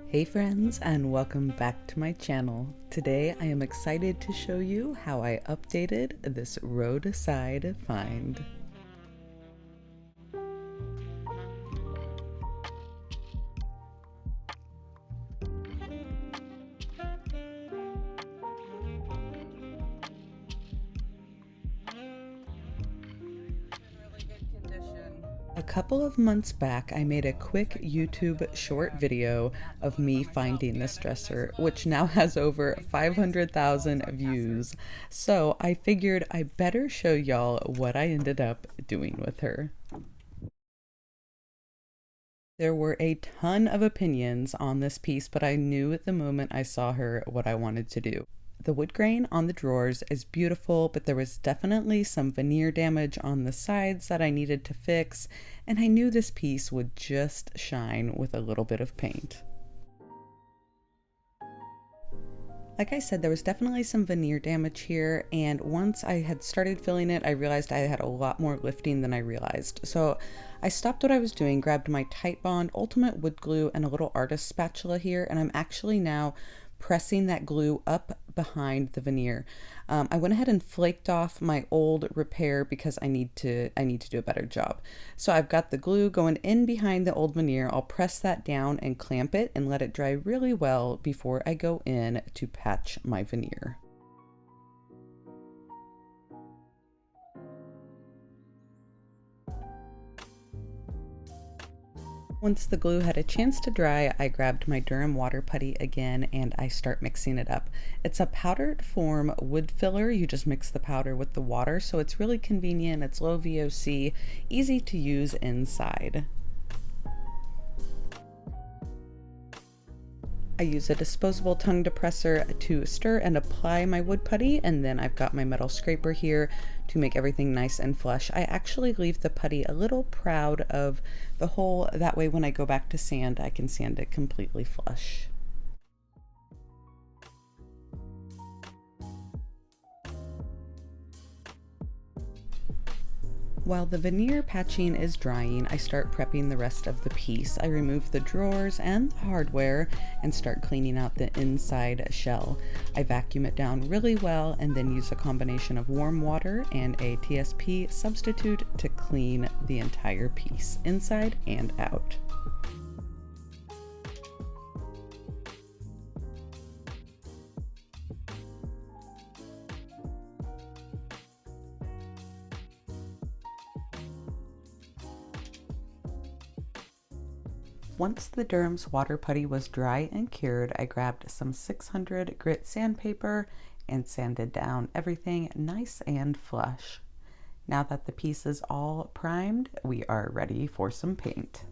Hey friends, and welcome back to my channel. Today I am excited to show you how I updated this roadside find. A couple of months back, I made a quick YouTube short video of me finding this dresser, which now has over 500,000 views. So I figured I better show y'all what I ended up doing with her. There were a ton of opinions on this piece, but I knew at the moment I saw her what I wanted to do. The wood grain on the drawers is beautiful, but there was definitely some veneer damage on the sides that I needed to fix, and I knew this piece would just shine with a little bit of paint. Like I said, there was definitely some veneer damage here, and once I had started filling it, I realized I had a lot more lifting than I realized. So I stopped what I was doing, grabbed my Titebond Ultimate Wood Glue and a little artist spatula here, and I'm actually now pressing that glue up behind the veneer. I went ahead and flaked off my old repair because I need to do a better job. So I've got the glue going in behind the old veneer. I'll press that down and clamp it and let it dry really well before I go in to patch my veneer. Once the glue had a chance to dry, I grabbed my Durham water putty again and I start mixing it up. It's a powdered form wood filler. You just mix the powder with the water, so it's really convenient. It's low VOC, easy to use inside. I use a disposable tongue depressor to stir and apply my wood putty, and then I've got my metal scraper here to make everything nice and flush. I actually leave the putty a little proud of the hole, that way when I go back to sand, I can sand it completely flush. While the veneer patching is drying, I start prepping the rest of the piece. I remove the drawers and the hardware and start cleaning out the inside shell. I vacuum it down really well and then use a combination of warm water and a TSP substitute to clean the entire piece, inside and out. Once the Durham's water putty was dry and cured, I grabbed some 600 grit sandpaper and sanded down everything nice and flush. Now that the piece is all primed, we are ready for some paint.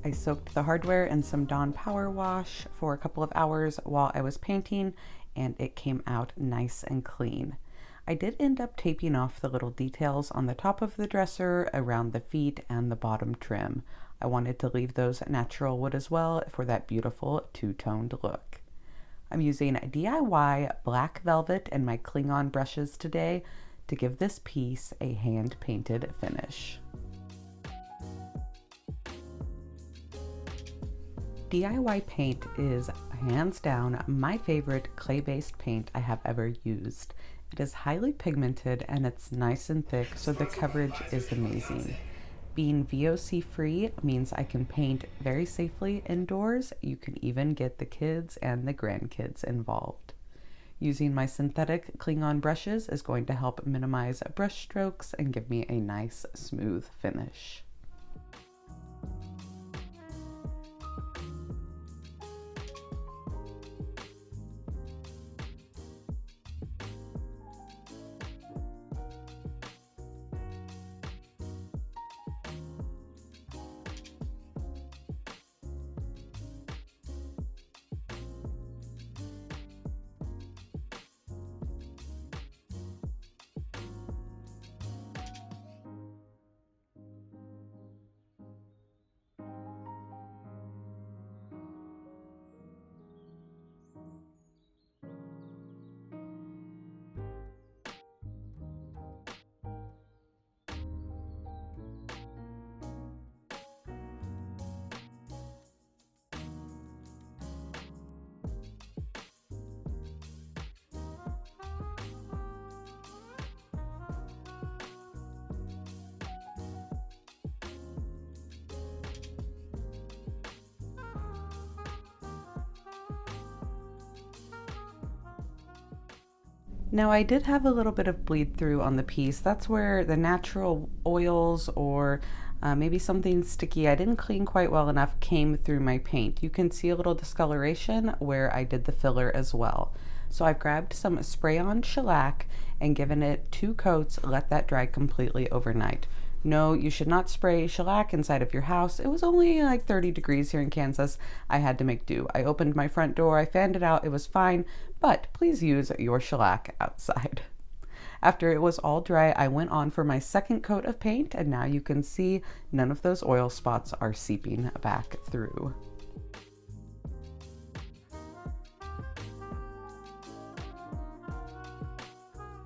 I soaked the hardware in some Dawn Power Wash for a couple of hours while I was painting, and it came out nice and clean. I did end up taping off the little details on the top of the dresser, around the feet, and the bottom trim. I wanted to leave those natural wood as well for that beautiful two-toned look. I'm using DIY black velvet and my Klingon brushes today to give this piece a hand-painted finish. DIY paint is hands down my favorite clay-based paint I have ever used. It is highly pigmented and it's nice and thick, so the coverage is amazing. Being VOC free means I can paint very safely indoors. You can even get the kids and the grandkids involved. Using my synthetic Klingon brushes is going to help minimize brush strokes and give me a nice smooth finish. Now I did have a little bit of bleed through on the piece. That's where the natural oils or maybe something sticky I didn't clean quite well enough came through my paint. You can see a little discoloration where I did the filler as well. So I've grabbed some spray-on shellac and given it 2 coats, let that dry completely overnight. No, you should not spray shellac inside of your house. It was only like 30 degrees here in Kansas. I had to make do. I opened my front door, I fanned it out, it was fine, but please use your shellac outside. After it was all dry, I went on for my second coat of paint, and now you can see none of those oil spots are seeping back through.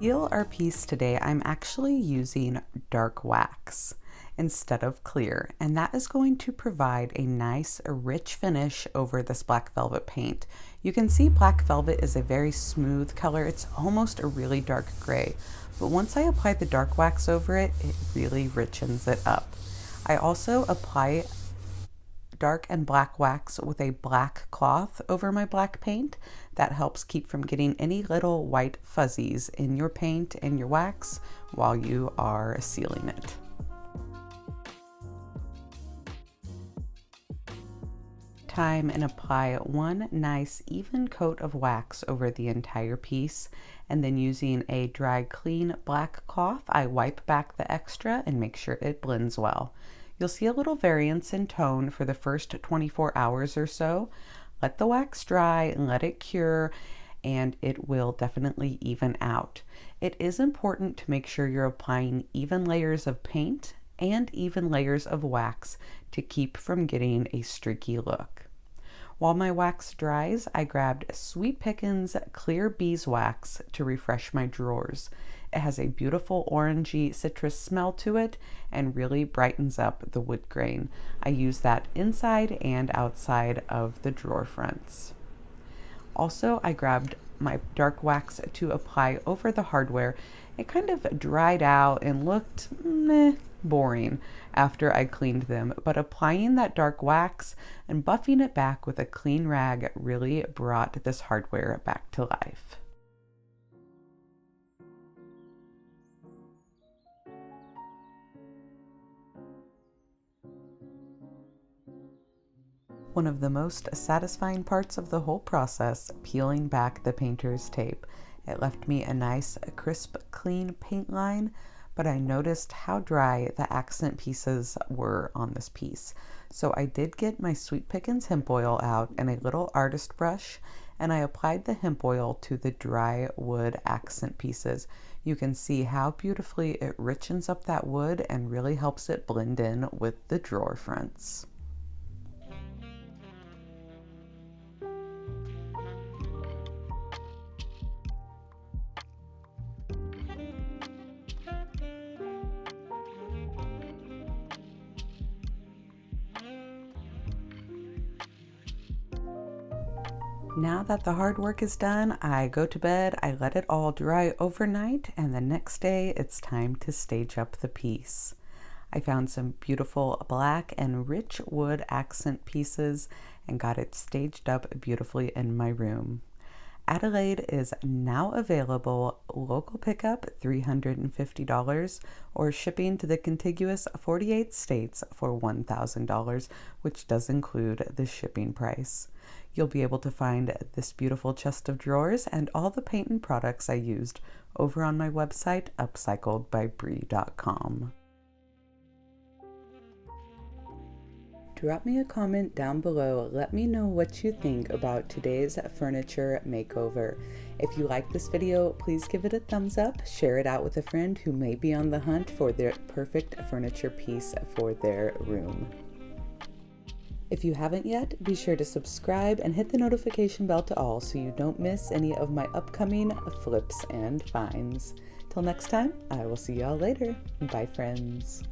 Heal our piece today, I'm actually using dark wax instead of clear, and that is going to provide a nice rich finish over this black velvet paint. You can see black velvet is a very smooth color. It's almost a really dark gray, but once I apply the dark wax over it, it really richens it up. I also apply dark and black wax with a black cloth over my black paint. That helps keep from getting any little white fuzzies in your paint and your wax while you are sealing it. Time and apply one nice even coat of wax over the entire piece, and then using a dry clean black cloth I wipe back the extra and make sure it blends well. You'll see a little variance in tone for the first 24 hours or so. Let the wax dry and let it cure, and it will definitely even out. It is important to make sure you're applying even layers of paint and even layers of wax to keep from getting a streaky look. While my wax dries, I grabbed Sweet Pickins Clear Beeswax to refresh my drawers. It has a beautiful orangey citrus smell to it and really brightens up the wood grain. I use that inside and outside of the drawer fronts. Also, I grabbed my dark wax to apply over the hardware. It kind of dried out and looked boring after I cleaned them, but applying that dark wax and buffing it back with a clean rag really brought this hardware back to life. One of the most satisfying parts of the whole process, peeling back the painter's tape. It left me a nice, crisp, clean paint line, but I noticed how dry the accent pieces were on this piece. So I did get my Sweet Pickins hemp oil out and a little artist brush, and I applied the hemp oil to the dry wood accent pieces. You can see how beautifully it richens up that wood and really helps it blend in with the drawer fronts. Now that the hard work is done, I go to bed, I let it all dry overnight, and the next day it's time to stage up the piece. I found some beautiful black and rich wood accent pieces and got it staged up beautifully in my room. Adelaide is now available, local pickup $350 or shipping to the contiguous 48 states for $1,000, which does include the shipping price. You'll be able to find this beautiful chest of drawers and all the paint and products I used over on my website, upcycledbybrie.com. Drop me a comment down below. Let me know what you think about today's furniture makeover. If you like this video, please give it a thumbs up, share it out with a friend who may be on the hunt for their perfect furniture piece for their room. If you haven't yet, be sure to subscribe and hit the notification bell to all so you don't miss any of my upcoming flips and finds. Till next time, I will see y'all later. Bye, friends.